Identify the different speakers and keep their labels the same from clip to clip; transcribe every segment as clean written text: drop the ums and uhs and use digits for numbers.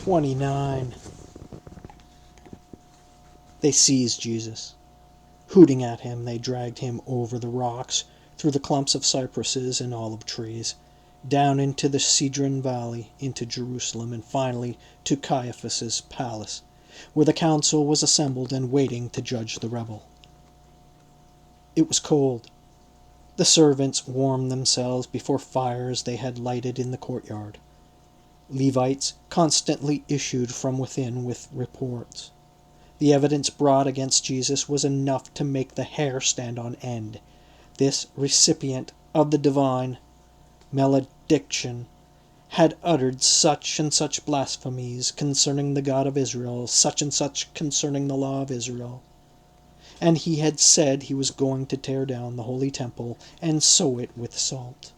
Speaker 1: 29. They seized Jesus. Hooting at him, they dragged him over the rocks, through the clumps of cypresses and olive trees, down into the Cedron Valley, into Jerusalem, and finally to Caiaphas's palace, where the council was assembled and waiting to judge the rebel. It was cold. The servants warmed themselves before fires they had lighted in the courtyard. Levites constantly issued from within with reports. The evidence brought against Jesus was enough to make the hair stand on end. This recipient of the divine malediction had uttered such and such blasphemies concerning the God of Israel, such and such concerning the law of Israel. And he had said he was going to tear down the holy temple and sow it with salt.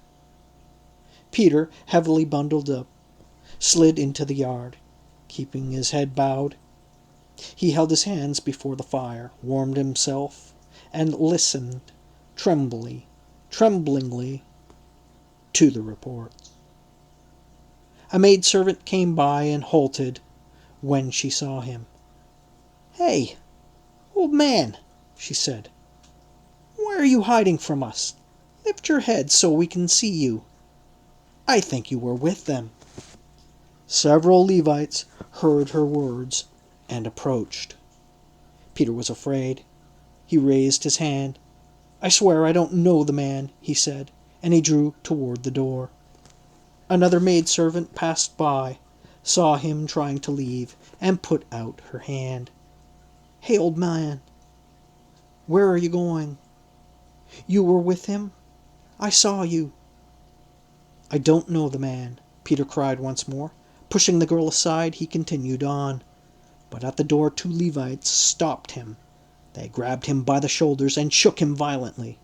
Speaker 1: Peter, heavily bundled up, slid into the yard, keeping his head bowed. He held his hands before the fire, warmed himself, and listened tremblingly to the reports. A maidservant came by and halted when she saw him. "Hey, old man," she said, "why are you hiding from us? Lift your head so we can see you. I think you were with them." Several Levites heard her words and approached. Peter was afraid. He raised his hand. "I swear I don't know the man," he said, and he drew toward the door. Another maidservant passed by, saw him trying to leave, and put out her hand. "Hey, old man, where are you going? You were with him? I saw you." "I don't know the man," Peter cried once more. Pushing the girl aside, he continued on. But at the door 2 Levites stopped him. They grabbed him by the shoulders and shook him violently.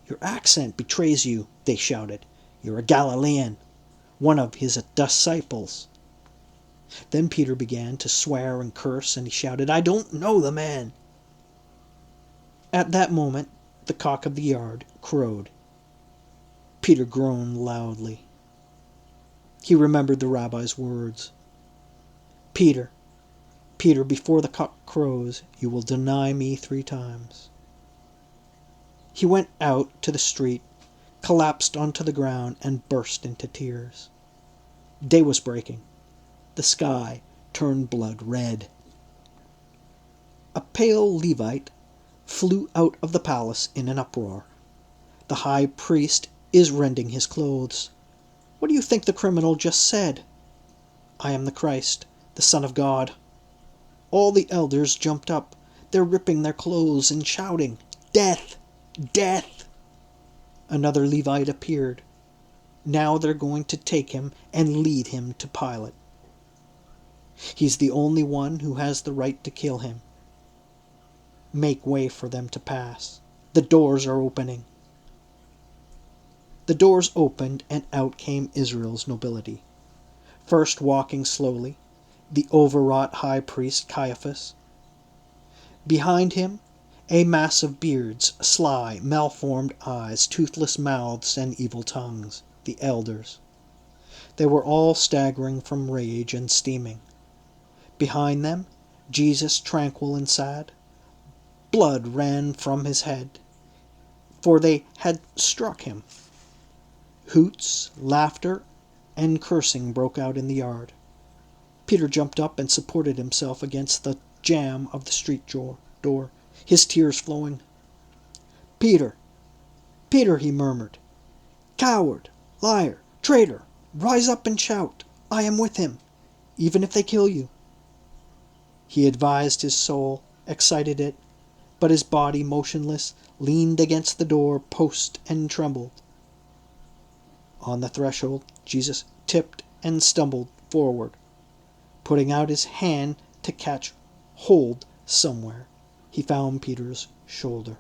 Speaker 1: "Your accent betrays you," they shouted. "You're a Galilean, one of his disciples." Then Peter began to swear and curse, and he shouted, "I don't know the man." At that moment, the cock of the yard crowed. Peter groaned loudly. He remembered the rabbi's words. "Peter, Peter, before the cock crows, you will deny me 3 times. He went out to the street, collapsed onto the ground, and burst into tears. Day was breaking. The sky turned blood red. A pale Levite flew out of the palace in an uproar. "The high priest is rending his clothes. What do you think the criminal just said? 'I am the Christ, the Son of God.'" All the elders jumped up. They're ripping their clothes and shouting, "Death! Death!" Another Levite appeared. Now they're going to take him and lead him to Pilate. He's the only one who has the right to kill him. Make way for them to pass. The doors are opening. The doors opened, and out came Israel's nobility. First, walking slowly, the overwrought high priest Caiaphas. Behind him, a mass of beards, sly, malformed eyes, toothless mouths, and evil tongues, the elders. They were all staggering from rage and steaming. Behind them, Jesus, tranquil and sad. Blood ran from his head, for they had struck him. Hoots, laughter, and cursing broke out in the yard. Peter jumped up and supported himself against the jamb of the street door, his tears flowing. "Peter, Peter," he murmured. "Coward, liar, traitor, rise up and shout, 'I am with him,' even if they kill you." He advised his soul, excited it, but his body, motionless, leaned against the door post and trembled. On the threshold, Jesus tipped and stumbled forward, putting out his hand to catch hold somewhere. He found Peter's shoulder.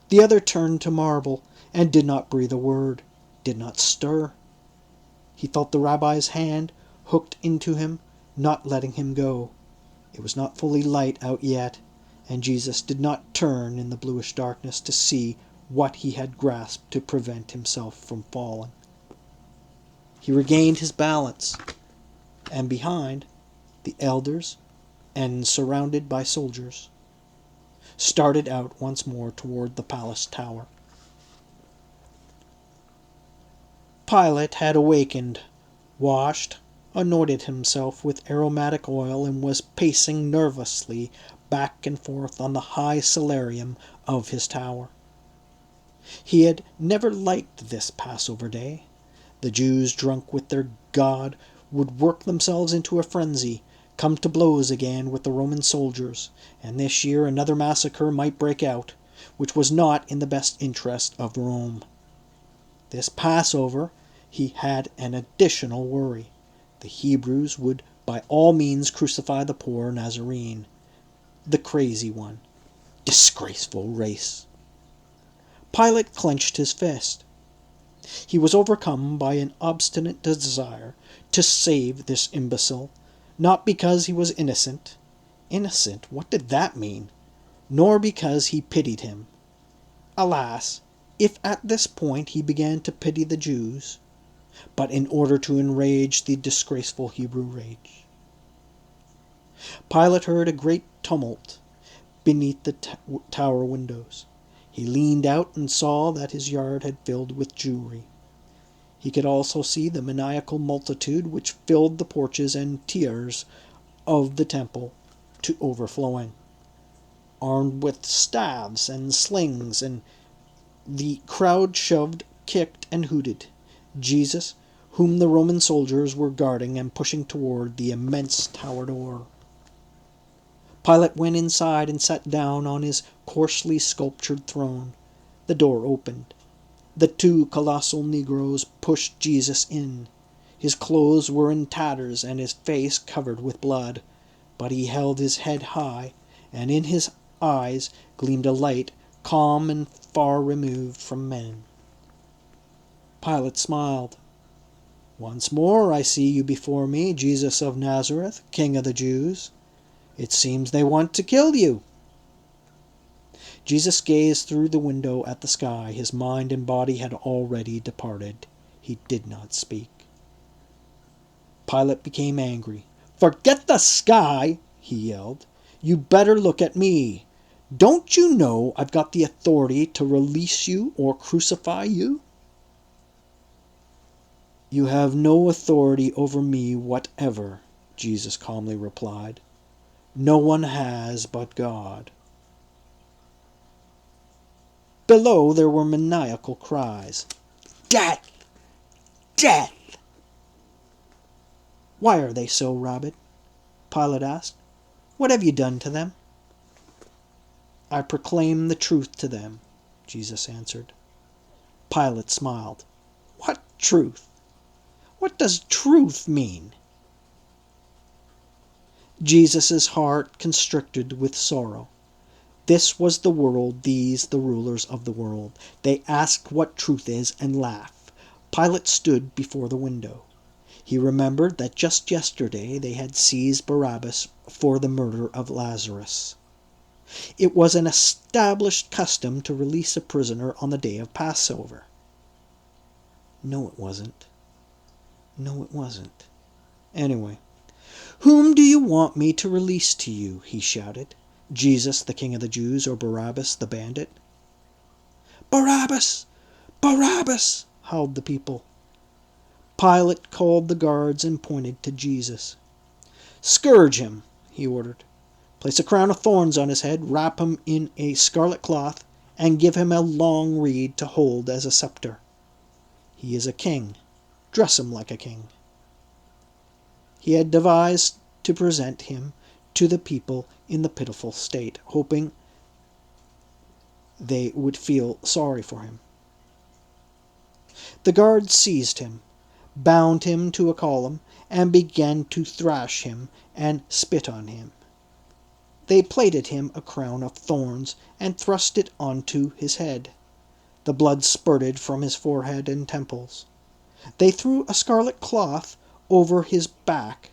Speaker 1: The other turned to marble and did not breathe a word, did not stir. He felt the rabbi's hand hooked into him, not letting him go. It was not fully light out yet, and Jesus did not turn in the bluish darkness to see what he had grasped to prevent himself from falling. He regained his balance. and behind, the elders, and surrounded by soldiers, started out once more toward the palace tower. Pilate had awakened, washed, anointed himself with aromatic oil, and was pacing nervously back and forth on the high solarium of his tower. He had never liked this Passover day. The Jews, drunk with their God, would work themselves into a frenzy, come to blows again with the Roman soldiers, and this year another massacre might break out, which was not in the best interest of Rome. This Passover he had an additional worry. The Hebrews would by all means crucify the poor Nazarene, the crazy one. Disgraceful race. Pilate clenched his fist. He was overcome by an obstinate desire to save this imbecile, not because he was innocent. Innocent? What did that mean? Nor because he pitied him. Alas, if at this point he began to pity the Jews, but in order to enrage the disgraceful Hebrew rage. Pilate heard a great tumult beneath the tower windows. He leaned out and saw that his yard had filled with Jewry. He could also see the maniacal multitude which filled the porches and tiers of the temple to overflowing, armed with staves and slings, and the crowd shoved, kicked, and hooted Jesus, whom the Roman soldiers were guarding and pushing toward the immense tower door. Pilate went inside and sat down on his coarsely sculptured throne. The door opened. The two colossal Negroes pushed Jesus in. His clothes were in tatters and his face covered with blood, but he held his head high, and in his eyes gleamed a light calm and far removed from men. Pilate smiled. "Once more I see you before me, Jesus of Nazareth, King of the Jews. It seems they want to kill you." Jesus gazed through the window at the sky. His mind and body had already departed. He did not speak. Pilate became angry. "Forget the sky," he yelled. "You better look at me. Don't you know I've got the authority to release you or crucify you?" "You have no authority over me whatever," Jesus calmly replied. "No one has but God." Below there were maniacal cries. "Death! Death!" "Why are they so rabid?" Pilate asked. "What have you done to them?" "I proclaim the truth to them," Jesus answered. Pilate smiled. "What truth? What does truth mean?" Jesus' heart constricted with sorrow. This was the world, these the rulers of the world. They ask what truth is and laugh. Pilate stood before the window. He remembered that just yesterday they had seized Barabbas for the murder of Lazarus. It was an established custom to release a prisoner on the day of Passover. No, it wasn't. No, it wasn't. Anyway, "Whom do you want me to release to you?" he shouted. "Jesus, the King of the Jews, or Barabbas, the bandit?" "Barabbas! Barabbas!" howled the people. Pilate called the guards and pointed to Jesus. "Scourge him," he ordered. "Place a crown of thorns on his head, wrap him in a scarlet cloth, and give him a long reed to hold as a scepter. He is a king. Dress him like a king." He had devised to present him to the people in the pitiful state, hoping they would feel sorry for him. The guards seized him, bound him to a column, and began to thrash him and spit on him. They plaited him a crown of thorns and thrust it onto his head. The blood spurted from his forehead and temples. They threw a scarlet cloth over his back,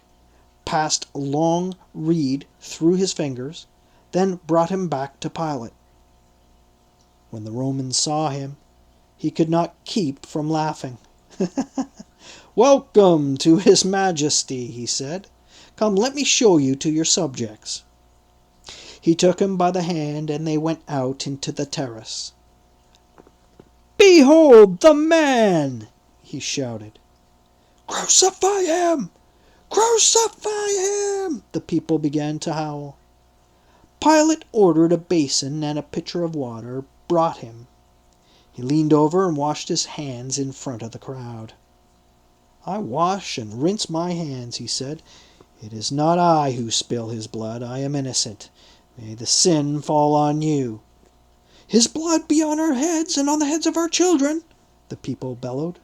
Speaker 1: passed a long reed through his fingers, then brought him back to Pilate. When the Romans saw him, he could not keep from laughing. "Welcome to his majesty," he said. "Come, let me show you to your subjects." He took him by the hand, and they went out into the terrace. "Behold the man!" he shouted. "Crucify him! Crucify him!" the people began to howl. Pilate ordered a basin and a pitcher of water brought him. He leaned over and washed his hands in front of the crowd. "I wash and rinse my hands," he said. "It is not I who spill his blood. I am innocent. May the sin fall on you." "His blood be on our heads and on the heads of our children," the people bellowed.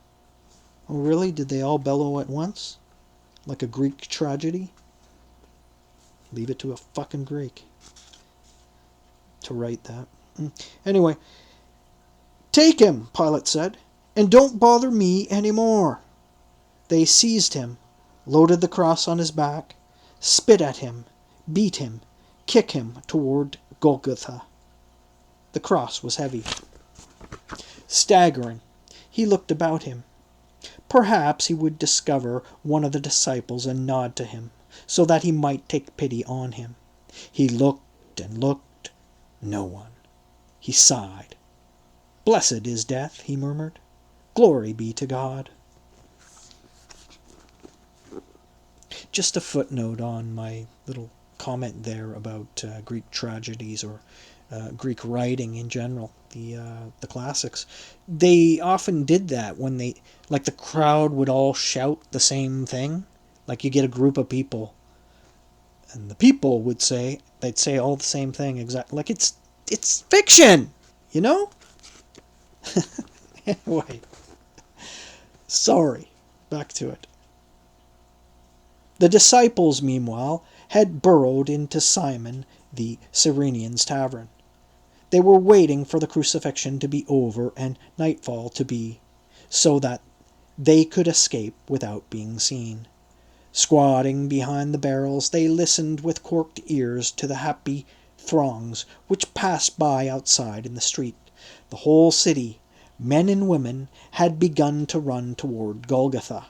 Speaker 1: Oh, really? Did they all bellow at once? Like a Greek tragedy? Leave it to a fucking Greek to write that. Anyway, "Take him," Pilate said, "and don't bother me any more." They seized him, loaded the cross on his back, spit at him, beat him, kicked him toward Golgotha. The cross was heavy. Staggering, he looked about him. Perhaps he would discover one of the disciples and nod to him, so that he might take pity on him. He looked and looked. No one. He sighed. "Blessed is death," he murmured. "Glory be to God." Just a footnote on my little comment there about Greek tragedies or Greek writing in general, the classics. They often did that when like the crowd would all shout the same thing. Like you get a group of people, and the people they'd say all the same thing exactly. Like it's fiction, you know. Anyway, sorry. Back to it. The disciples, meanwhile, had burrowed into Simon the Cyrenian's tavern. They were waiting for the crucifixion to be over and nightfall to be, so that they could escape without being seen. Squatting behind the barrels, they listened with corked ears to the happy throngs which passed by outside in the street. The whole city, men and women, had begun to run toward Golgotha.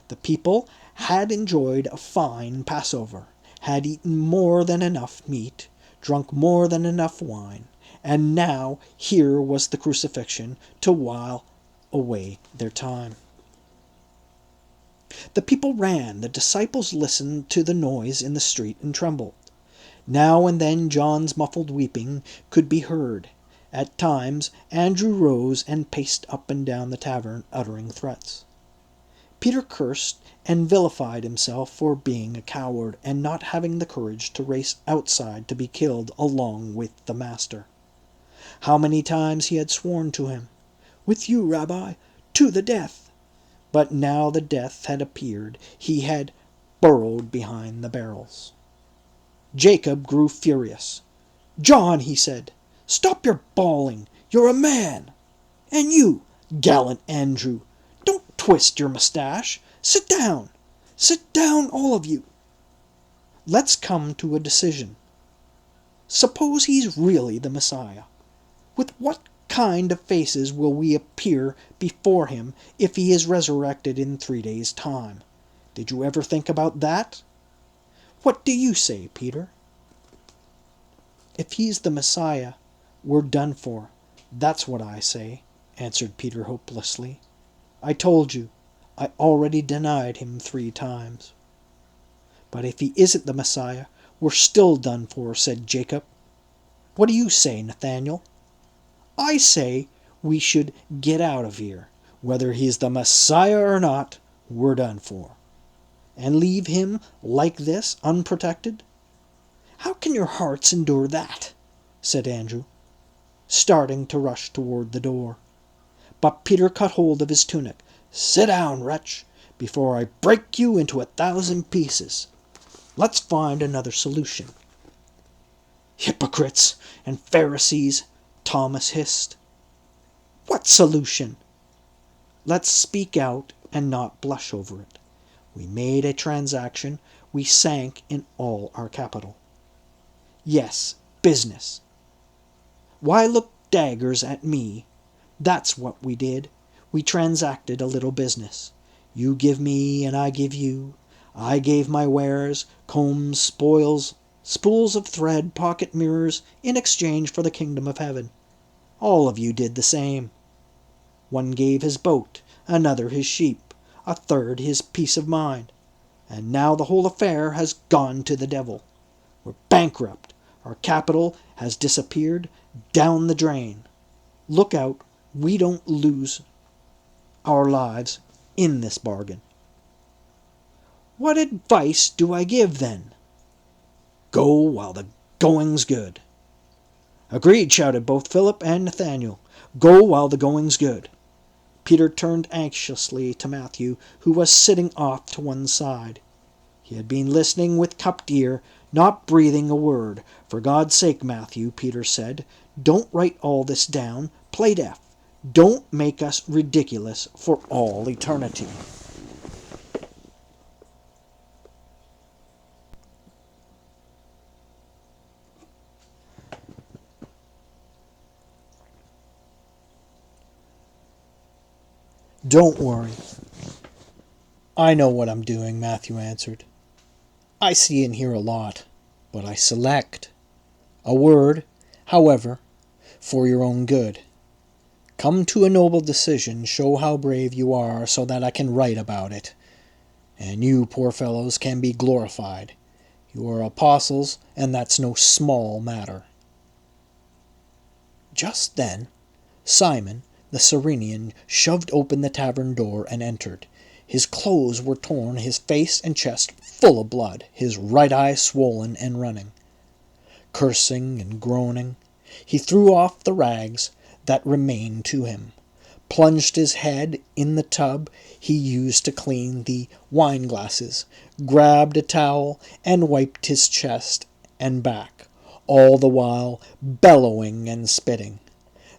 Speaker 1: The people had enjoyed a fine Passover, had eaten more than enough meat, drunk more than enough wine, and now here was the crucifixion to while away their time. The people ran, the disciples listened to the noise in the street and trembled. Now and then John's muffled weeping could be heard. At times Andrew rose and paced up and down the tavern, uttering threats. Peter cursed and vilified himself for being a coward and not having the courage to race outside to be killed along with the Master. How many times he had sworn to him, "With you, Rabbi, to the death!" But now the death had appeared. He had burrowed behind the barrels. Jacob grew furious. "John," he said, "stop your bawling. You're a man. And you, gallant Andrew, don't twist your moustache. Sit down. Sit down, all of you. Let's come to a decision. Suppose he's really the Messiah. With what kind of faces will we appear before him if he is resurrected in 3 days' time? Did you ever think about that? What do you say, Peter?" "If he's the Messiah, we're done for. That's what I say," answered Peter hopelessly. "I told you, I already denied him 3 times. "But if he isn't the Messiah, we're still done for," said Jacob. "What do you say, Nathaniel?" "I say we should get out of here. Whether he's the Messiah or not, we're done for. And leave him like this, unprotected?" "How can your hearts endure that?" said Andrew, starting to rush toward the door. But Peter cut hold of his tunic. "Sit down, wretch, before I break you into 1,000 pieces. Let's find another solution." "Hypocrites and Pharisees," Thomas hissed. "What solution?" "Let's speak out and not blush over it. We made a transaction. We sank in all our capital. Yes, business. Why look daggers at me? That's what we did. We transacted a little business. You give me, and I give you. I gave my wares, combs, spoils, spools of thread, pocket mirrors, in exchange for the kingdom of heaven. All of you did the same. One gave his boat, another his sheep, a third his peace of mind. And now the whole affair has gone to the devil. We're bankrupt. Our capital has disappeared down the drain. Look out, we don't lose our lives in this bargain. What advice do I give, then? Go while the going's good. Agreed, shouted both Philip and Nathaniel. Go while the going's good. Peter turned anxiously to Matthew, who was sitting off to one side. He had been listening with cupped ear, not breathing a word. For God's sake, Matthew, Peter said, don't write all this down. Play deaf. Don't make us ridiculous for all eternity. Don't worry. I know what I'm doing, Matthew answered. I see and hear a lot, but I select. A word, however, for your own good. Come to a noble decision, show how brave you are, so that I can write about it. And you, poor fellows, can be glorified. You are apostles, and that's no small matter. Just then, Simon, the Cyrenian, shoved open the tavern door and entered. His clothes were torn, his face and chest full of blood, his right eye swollen and running. Cursing and groaning, he threw off the rags that remained to him, plunged his head in the tub he used to clean the wine glasses, grabbed a towel, and wiped his chest and back, all the while bellowing and spitting.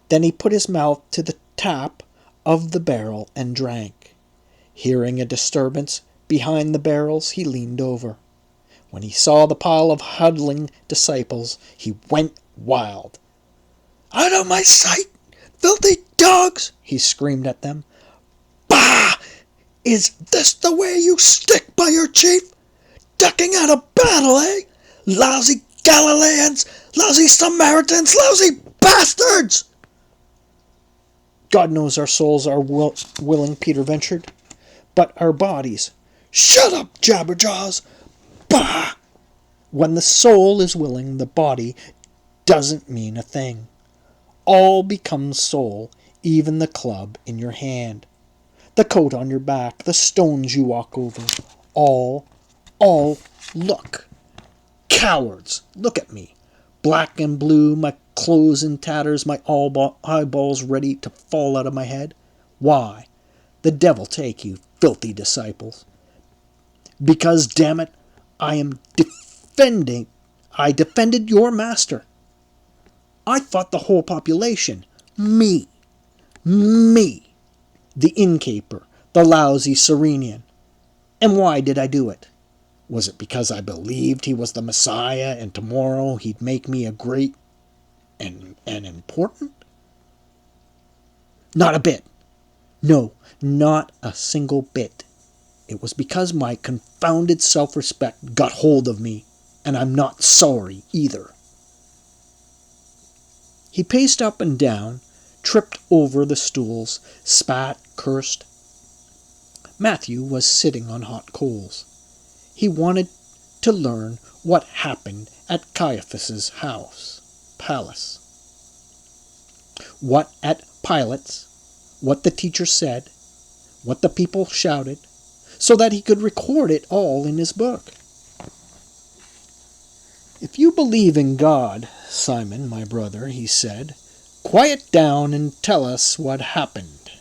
Speaker 1: Then he put his mouth to the tap of the barrel and drank. Hearing a disturbance behind the barrels, he leaned over. When he saw the pile of huddling disciples, he went wild. "Out of my sight, filthy dogs!" he screamed at them. "Bah! Is this the way you stick by your chief? Ducking out of battle, eh? Lousy Galileans! Lousy Samaritans! Lousy bastards!" "God knows our souls are willing," Peter ventured. "But our bodies—" "Shut up, Jabberjaws! Bah! When the soul is willing, the body doesn't mean a thing. All becomes soul, even the club in your hand, the coat on your back, the stones you walk over. All, look. Cowards! Look at me. Black and blue, my clothes in tatters, my eyeballs ready to fall out of my head. Why? The devil take you, filthy disciples. Because, damn it, I defended your master. I fought the whole population. Me, the innkeeper, the lousy Cyrenian. And why did I do it? Was it because I believed he was the Messiah and tomorrow he'd make me a great and important? Not a bit. No, not a single bit. It was because my confounded self-respect got hold of me, and I'm not sorry either. He paced up and down, tripped over the stools, spat, cursed. Matthew was sitting on hot coals. He wanted to learn what happened at Caiaphas's palace. What at Pilate's, what the teacher said, what the people shouted, so that he could record it all in his book. "If you believe in God, Simon, my brother," he said, "quiet down and tell us what happened.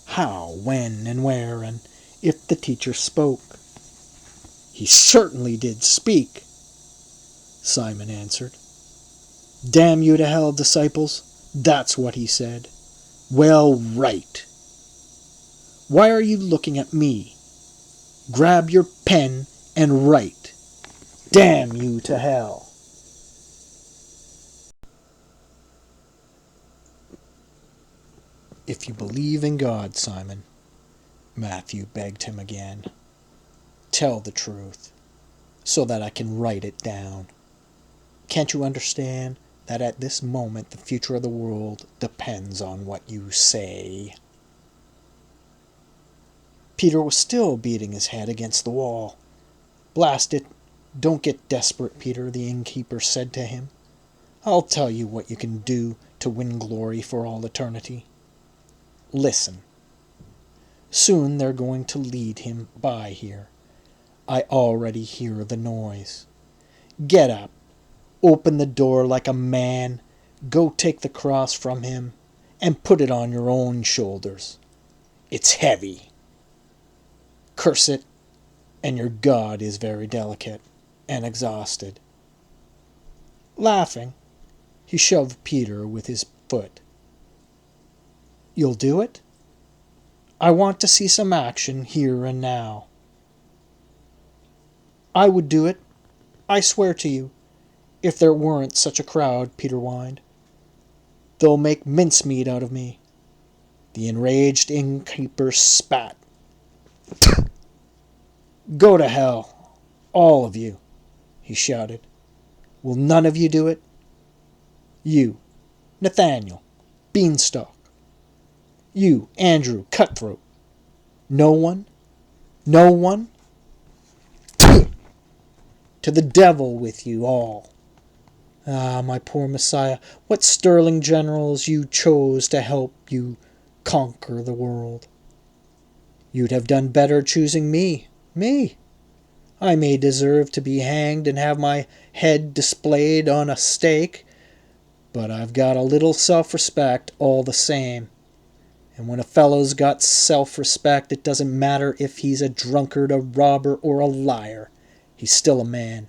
Speaker 1: How, when, and where, and if the teacher spoke." "He certainly did speak," Simon answered. "Damn you to hell, disciples, that's what he said." "Well, write." "Why are you looking at me? Grab your pen and write. Damn you to hell." If you believe in God, Simon, Matthew begged him again. Tell the truth, so that I can write it down. Can't you understand that at this moment the future of the world depends on what you say? Peter was still beating his head against the wall. Blast it, don't get desperate, Peter, the innkeeper said to him. I'll tell you what you can do to win glory for all eternity. Listen. Soon they're going to lead him by here. I already hear the noise. Get up. Open the door like a man. Go take the cross from him and put it on your own shoulders. It's heavy. Curse it, and your God is very delicate and exhausted. Laughing, he shoved Peter with his foot. You'll do it? I want to see some action here and now. I would do it, I swear to you, if there weren't such a crowd, Peter whined. They'll make mincemeat out of me. The enraged innkeeper spat. Go to hell, all of you, he shouted. Will none of you do it? You, Nathaniel, Beanstalk. You, Andrew, Cutthroat. No one? No one? To the devil with you all. Ah, my poor Messiah, what sterling generals you chose to help you conquer the world. You'd have done better choosing me. I may deserve to be hanged and have my head displayed on a stake, but I've got a little self-respect all the same. And when a fellow's got self-respect, it doesn't matter if he's a drunkard, a robber, or a liar. He's still a man.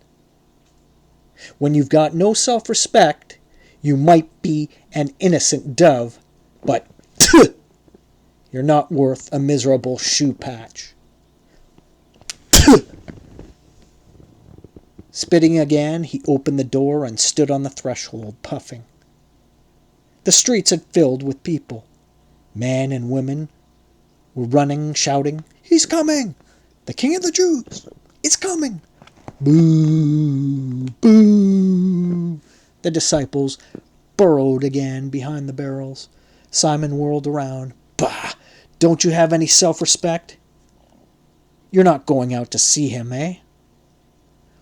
Speaker 1: When you've got no self-respect, you might be an innocent dove, but you're not worth a miserable shoe patch. Spitting again, he opened the door and stood on the threshold, puffing. The streets had filled with people. Men and women were running, shouting, He's coming! The King of the Jews! It's coming! Boo! Boo! The disciples burrowed again behind the barrels. Simon whirled around. Bah! Don't you have any self-respect? You're not going out to see him, eh?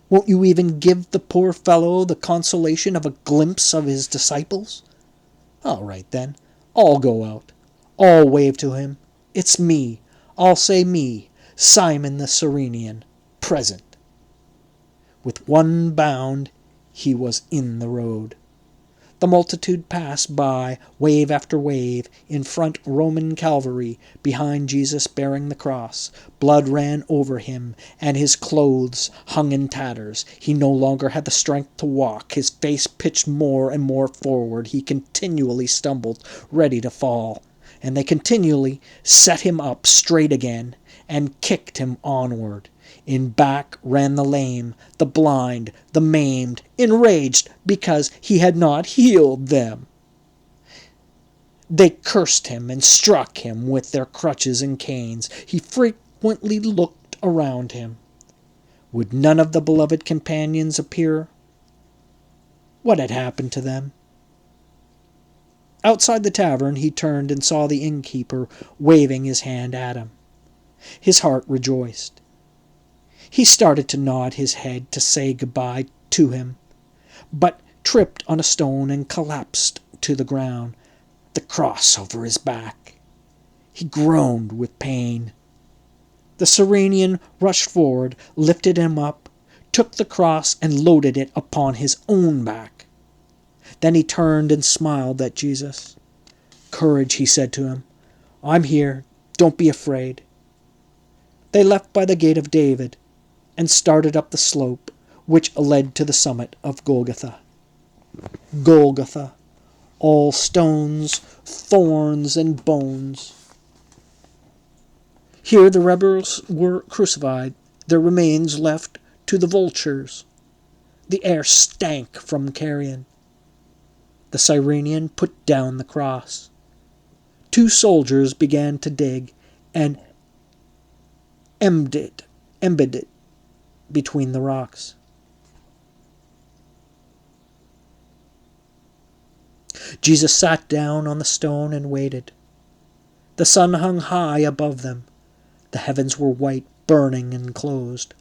Speaker 1: Won't you even give the poor fellow the consolation of a glimpse of his disciples? All right, then. I'll go out. I'll wave to him. It's me. I'll say me, Simon the Cyrenian, present. With one bound, he was in the road. The multitude passed by, wave after wave, in front Roman cavalry, behind Jesus bearing the cross. Blood ran over him, and his clothes hung in tatters. He no longer had the strength to walk. His face pitched more and more forward. He continually stumbled, ready to fall. And they continually set him up straight again, and kicked him onward. In back ran the lame, the blind, the maimed, enraged because he had not healed them. They cursed him and struck him with their crutches and canes. He frequently looked around him. Would none of the beloved companions appear? What had happened to them? Outside the tavern he turned and saw the innkeeper waving his hand at him. His heart rejoiced. He started to nod his head to say goodbye to him, but tripped on a stone and collapsed to the ground, the cross over his back. He groaned with pain. The Cyrenian rushed forward, lifted him up, took the cross and loaded it upon his own back. Then he turned and smiled at Jesus. Courage, he said to him. I'm here. Don't be afraid. They left by the gate of David and started up the slope which led to the summit of Golgotha. Golgotha, all stones, thorns, and bones. Here the rebels were crucified, their remains left to the vultures. The air stank from carrion. The Cyrenian put down the cross. 2 soldiers began to dig, and embedded between the rocks. Jesus sat down on the stone and waited. The sun hung high above them. The heavens were white, burning and closed.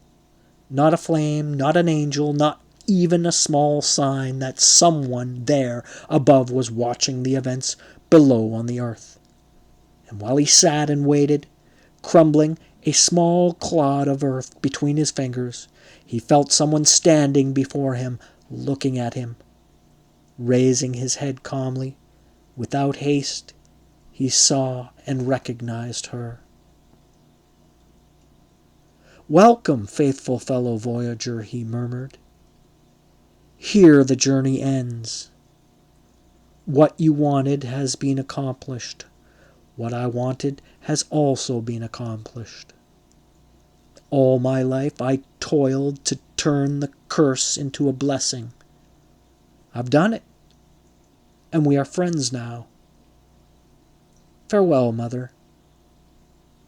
Speaker 1: Not a flame, not an angel, not even a small sign that someone there above was watching the events below on the earth. And while he sat and waited, crumbling a small clod of earth between his fingers, he felt someone standing before him, looking at him. Raising his head calmly, without haste, he saw and recognized her. "Welcome, faithful fellow voyager," he murmured. "Here the journey ends. What you wanted has been accomplished. What I wanted has also been accomplished. All my life I toiled to turn the curse into a blessing. I've done it, and we are friends now. Farewell, Mother."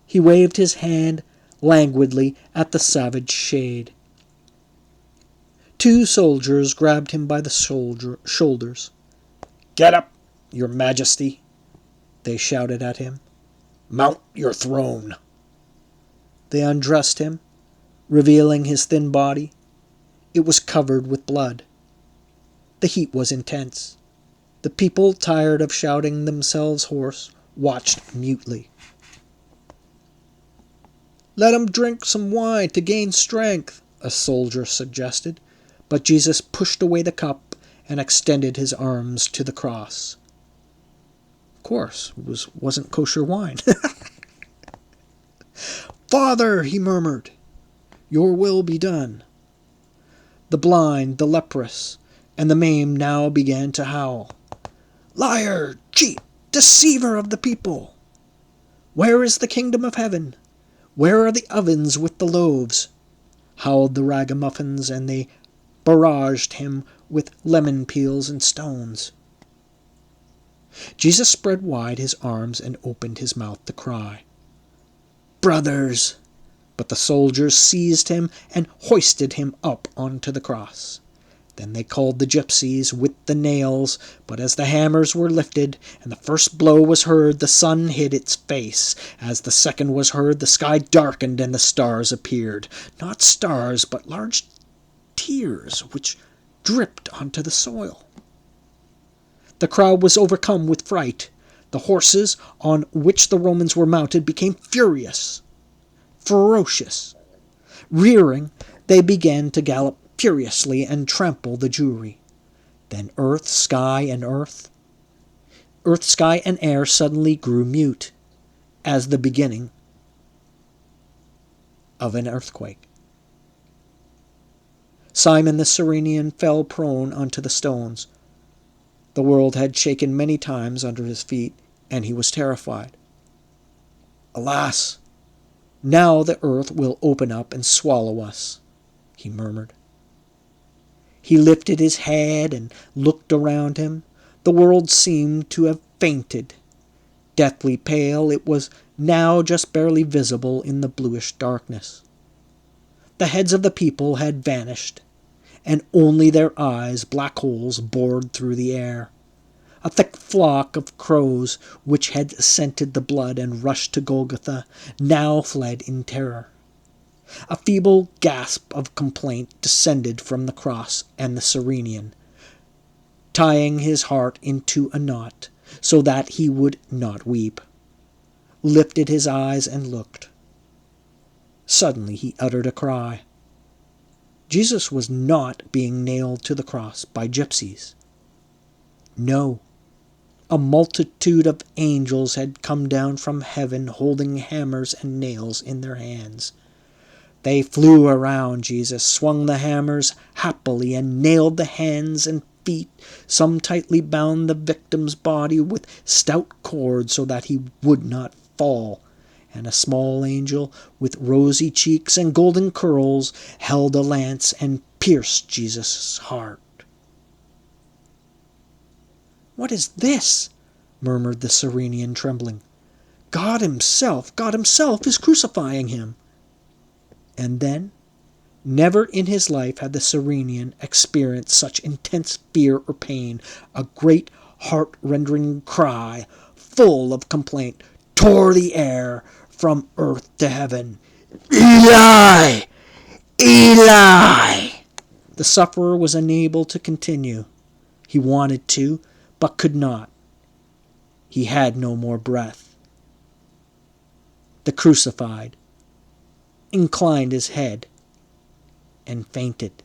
Speaker 1: He waved his hand languidly at the savage shade. Two soldiers grabbed him by the shoulders. "Get up, Your Majesty," they shouted at him. "Mount your throne." They undressed him, revealing his thin body. It was covered with blood. The heat was intense. The people, tired of shouting themselves hoarse, watched mutely. "Let him drink some wine to gain strength," a soldier suggested, but Jesus pushed away the cup and extended his arms to the cross. Of course, it wasn't kosher wine. "Father," he murmured, "your will be done." The blind, the leprous, and the maimed now began to howl. "Liar! Cheat! Deceiver of the people! Where is the kingdom of heaven? Where are the ovens with the loaves?" howled the ragamuffins, and they barraged him with lemon peels and stones. Jesus spread wide his arms and opened his mouth to cry, "Brothers!" But the soldiers seized him and hoisted him up onto the cross. Then they called the gypsies with the nails, but as the hammers were lifted and the first blow was heard, the sun hid its face. As the second was heard, the sky darkened and the stars appeared. Not stars, but large tears which dripped onto the soil. The crowd was overcome with fright. The horses on which the Romans were mounted became furious, ferocious. Rearing, they began to gallop furiously and trample the Jewry. Then earth, sky, and air suddenly grew mute, as the beginning of an earthquake. Simon the Cyrenian fell prone onto the stones. The world had shaken many times under his feet, and he was terrified. "Alas, now the earth will open up and swallow us," he murmured. He lifted his head and looked around him. The world seemed to have fainted. Deathly pale, it was now just barely visible in the bluish darkness. The heads of the people had vanished, and only their eyes, black holes, bored through the air. A thick flock of crows, which had scented the blood and rushed to Golgotha, now fled in terror. A feeble gasp of complaint descended from the cross, and the Cyrenian, tying his heart into a knot so that he would not weep, lifted his eyes and looked. Suddenly he uttered a cry. Jesus was not being nailed to the cross by gypsies. No, a multitude of angels had come down from heaven holding hammers and nails in their hands. They flew around Jesus, swung the hammers happily, and nailed the hands and feet. Some tightly bound the victim's body with stout cords so that he would not fall. And a small angel with rosy cheeks and golden curls held a lance and pierced Jesus' heart. "What is this?" murmured the Cyrenian, trembling. God himself is crucifying him." And then, never in his life had the Cyrenian experienced such intense fear or pain. A great heart-rending cry, full of complaint, tore the air from earth to heaven. "Eli! Eli!" The sufferer was unable to continue. He wanted to, but could not. He had no more breath. The crucified inclined his head and fainted.